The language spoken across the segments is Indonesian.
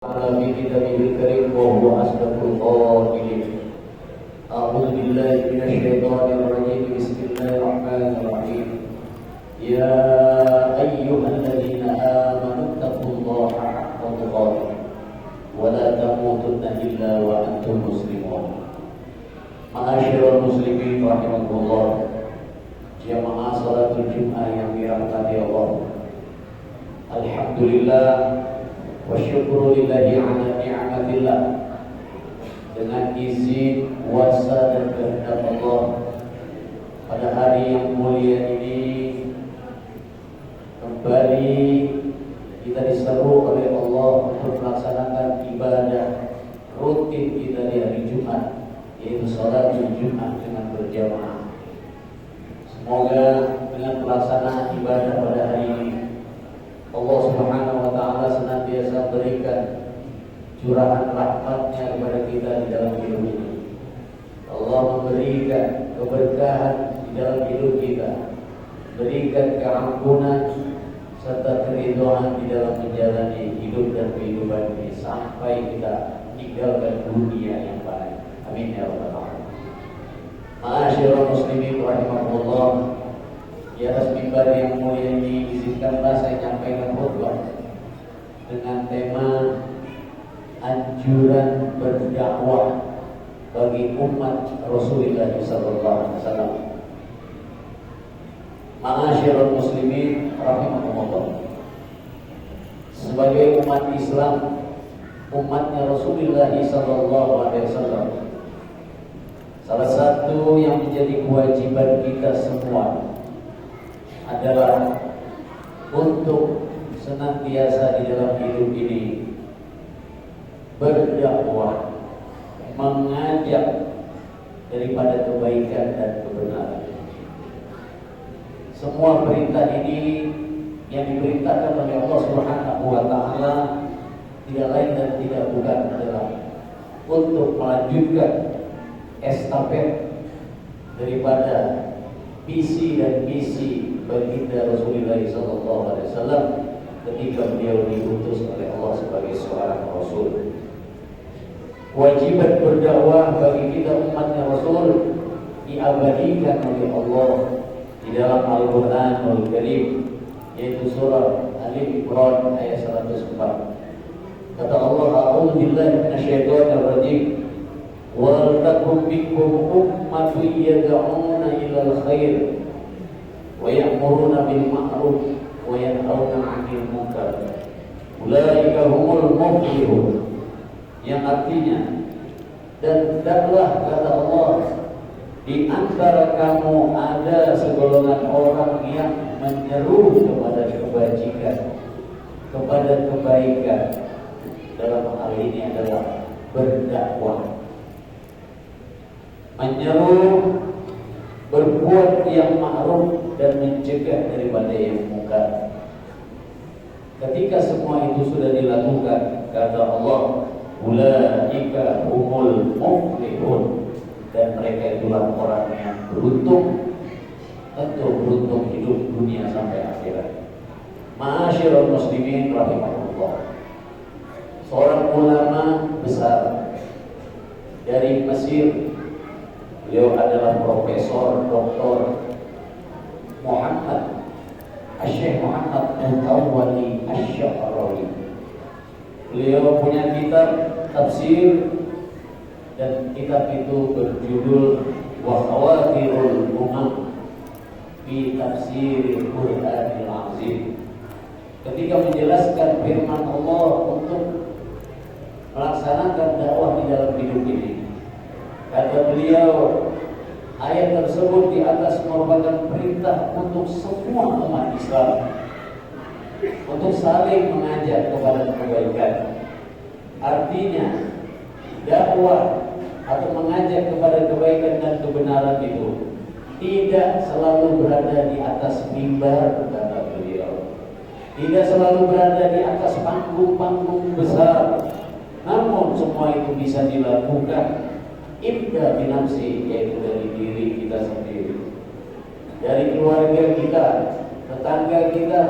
في كتابه الكريم وهو أصدق القائلين. أعوذ بالله من الشيطان الرجيم. بسم الله الرحمن الرحيم. يا أيها الذين آمنوا اتقوا الله حق تقاته ولا تموتن إلا وأنتم مسلمون. Ma'asyiral muslimin rahimakumullah, jamaah salatul Jumat yang dirahmati Allah. Alhamdulillah wa syukru lillahi ala ni'matillah. Dengan izin, kuasa dan kehendak Allah, pada hari yang mulia ini kembali kita diseru oleh Allah untuk melaksanakan ibadah rutin kita di hari Jumat, yaitu salatul Jumat dengan berjamaah. Semoga dengan pelaksanaan ibadah pada hari ini Allah Subhanahu wa taala senantiasa berikan curahan rahmat-Nya kepada kita di dalam hidup ini. Allah memberikan keberkahan di dalam hidup kita, berikan keampunan serta keridhaan di dalam menjalani hidup dan kehidupan ini sampai kita tinggalkan dunia yang baik. Amin ya rabbal alamin. Ma'asyiral muslimin rahimakumullah, di atas mimbar yang mulia ini izinkanlah saya menyampaikan khutbah dengan tema anjuran berdakwah bagi umat Rasulullah SAW. Ma'asyiral muslimin rahimakumullah, sebagai umat Islam, umatnya Rasulullah SAW, salah satu yang menjadi kewajiban kita semua adalah untuk senantiasa di dalam hidup ini berdakwah, mengajak daripada kebaikan dan kebenaran. Semua perintah ini yang diperintahkan oleh Allah Subhanahu wa taala tidak lain dan tidak bukan adalah untuk melanjutkan estafet daripada visi dan misi baginda Rasulullah SAW ketika beliau diutus oleh Allah sebagai seorang Rasul. Kewajiban berdakwah bagi kita umatnya Rasul diabadikan oleh Allah di dalam Al-Quranul Karim, yaitu surah Al-Imran ayat 104. Kata Allah, a'udzu billahi minasyaitonir rajim, wal takum minkum ummatun yad'una ilal khair wa ya'muruna bil ma'ruf wa yanhauna 'anil munkar ulaika humul muflihun. Yang artinya, dan hendaklah, kata Allah, di antara kamu ada segolongan orang yang menyeru kepada kebajikan, kepada kebaikan. Dalam hal ini adalah berdakwah, menyeru berbuat yang ma'ruf dan mencegah daripada yang munkar. Ketika semua itu sudah dilakukan, kata Allah, ulaika humul muflihun, dan mereka itulah orang yang beruntung, tentu beruntung hidup dunia sampai akhirat. Ma'asyiral muslimin rahimahullah, seorang ulama besar dari Mesir, beliau adalah Profesor Dr. Muhammad Syekh Muhammad Al-Awwali Asy-Sya'rawi. Beliau punya kitab tafsir, dan kitab itu berjudul Wa Khawatirul Umam fi Tafsiril Qur'anil Azim. Ketika menjelaskan firman Allah untuk melaksanakan dakwah di dalam hidup ini, kata beliau, ayat tersebut di atas merupakan perintah untuk semua umat Islam untuk saling mengajak kepada kebaikan. Artinya, dakwah atau mengajak kepada kebaikan dan kebenaran itu tidak selalu berada di atas mimbar, kata beliau, tidak selalu berada di atas panggung-panggung besar, namun semua itu bisa dilakukan ibda binafsi, yaitu dari diri kita sendiri, dari keluarga kita, tetangga kita,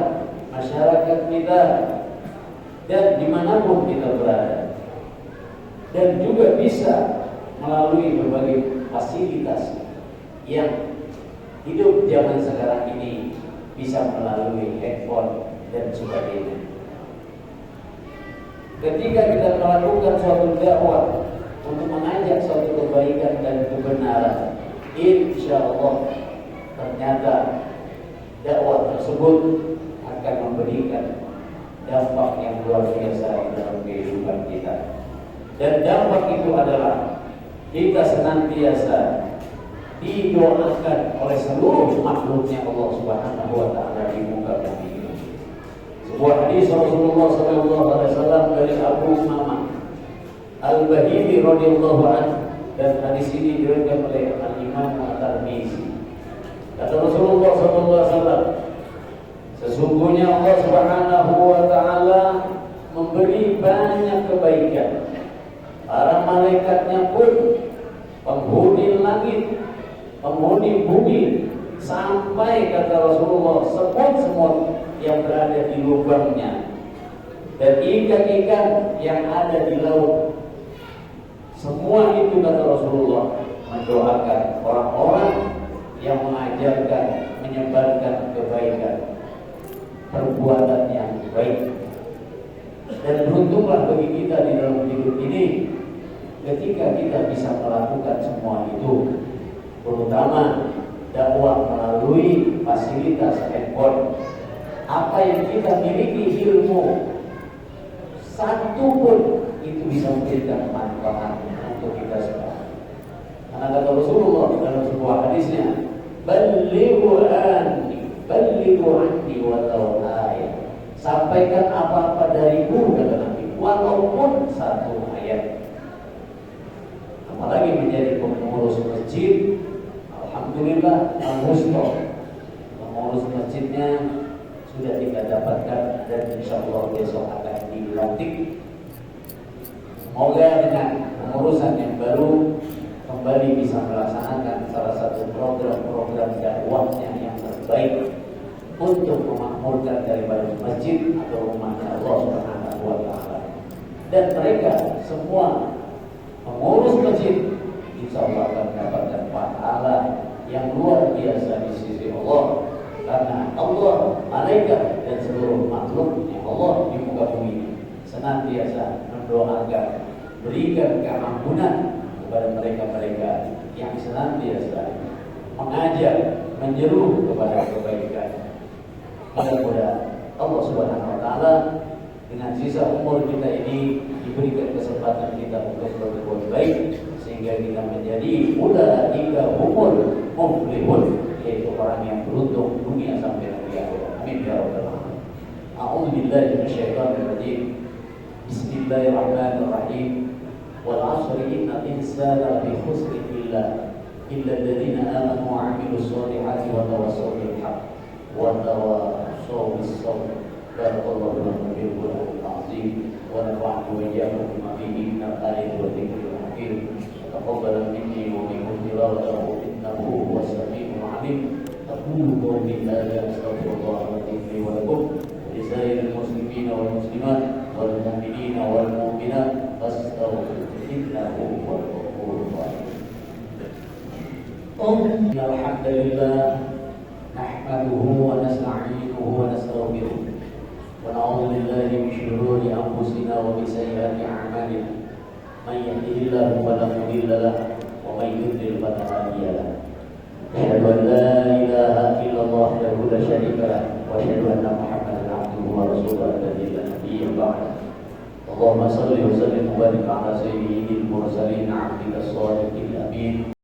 masyarakat kita, dan dimanapun kita berada, dan juga bisa melalui berbagai fasilitas yang hidup zaman sekarang ini, bisa melalui handphone dan sebagainya. Ketika kita melakukan suatu dakwah untuk mengajak suatu kebaikan dan kebenaran, insya Allah ternyata dakwah tersebut akan memberikan dampak yang luar biasa dalam kehidupan kita. Dan dampak itu adalah kita senantiasa didoakan oleh seluruh makhluknya Allah Subhanahu wa taala di muka bumi ini. Sebuah hadis Rasulullah sallallahu alaihi wasallam dari Abu Umamah Al-Bahili radhiyallahu anhu, dan hadis ini diriwayatkan oleh Al-Imam At-Tirmizi. Kata Rasulullah sallallahu alaihi wasallam, sesungguhnya Allah Subhanahu wa taala memberi banyak kebaikan. Para malaikatnya pun, penghuni langit, penghuni bumi, sampai kata Rasulullah semut-semut yang berada di lubangnya, dan ikan-ikan yang ada di laut. Semua itu kata Rasulullah mendoakan orang-orang yang mengajarkan, menyebarkan kebaikan, perbuatan yang baik. Dan beruntunglah bagi kita di dalam hidup ini ketika kita bisa melakukan semua itu, terutama dakwah melalui fasilitas handphone. Apa yang kita miliki ilmu satu pun itu bisa memberikan manfaat untuk kita semua. Karena kata Rasulullah dalam sebuah hadisnya, balighu anni walau ayat. Sampaikan apa-apa dariku, kata Nabi, walaupun satu ayat. Apalagi menjadi pengurus masjid, alhamdulillah, pengurus masjidnya sudah kita dapatkan dan insya Allah besok akan dilantik. Semoga dengan pengurusan yang baru kembali bisa melaksanakan salah satu program-program dakwahnya yang terbaik untuk memakmurkan daripada masjid atau rumahnya Allah Subhanahu wa taala. Dan mereka semua pengurus masjid insya Allah akan mendapatkan pahala yang luar biasa di sisi Allah, karena Allah, malaikat dan seluruh makhluknya Allah di muka bumi senantiasa mendoakan, berikan keampunan kepada mereka-mereka yang senantiasa mengajak, menyeru kepada kebaikan. Mudah-mudahan Allah Subhanahu wa taala dengan sisa umur kita ini diberikan kesempatan kita untuk berbuat baik, sehingga kita menjadi ulaika humul muflihun, yaitu orang yang beruntung dunia sampai nanti akhirat. Amin ya rabbal alamin. A'udzu billahi minasyaitonir rajim. Bismillahirrahmanirrahim. Wal 'ashri innal insana lafi khusr illa alladziina aamanu wa 'amilus shalihati wa tawassaw bil haqq wa tawassaw bis sabr. Barakallahu lakum fil Qur'anil 'azim wa nafa'ani wa iyyakum bima fihi minal ayati wa dzikril hakim. Taqabbal minni wa minkum tilawatahu innahu huwas samii'ul 'aliim. Aqulu qawli hadza astaghfirullaha li wa lakum wa li sairil muslimina wal muslimat wal mu'minina wal mu'minat fastaghfiruhu innahu huwal ghafurur rahim. Alhamdulillah nahmaduhu wa nasta'inuhu wa nastaghfiruh wa na'udzu billahi min shururi anfusina wa min sayyiati a'malina. Man yahdihillahu fala mudilla lahu wa man yudlil fala hadiya lahu. Asyhadu an la ilaha illallah wahdahu la syarika lahu wa asyhadu anna Muhammadan 'abduhu wa rasuluhu alladzi la nabiyya ba'dahu. Allahumma shalli wa sallim wa barik ala sayyidil mursalin 'abdika as-shadiqil amin.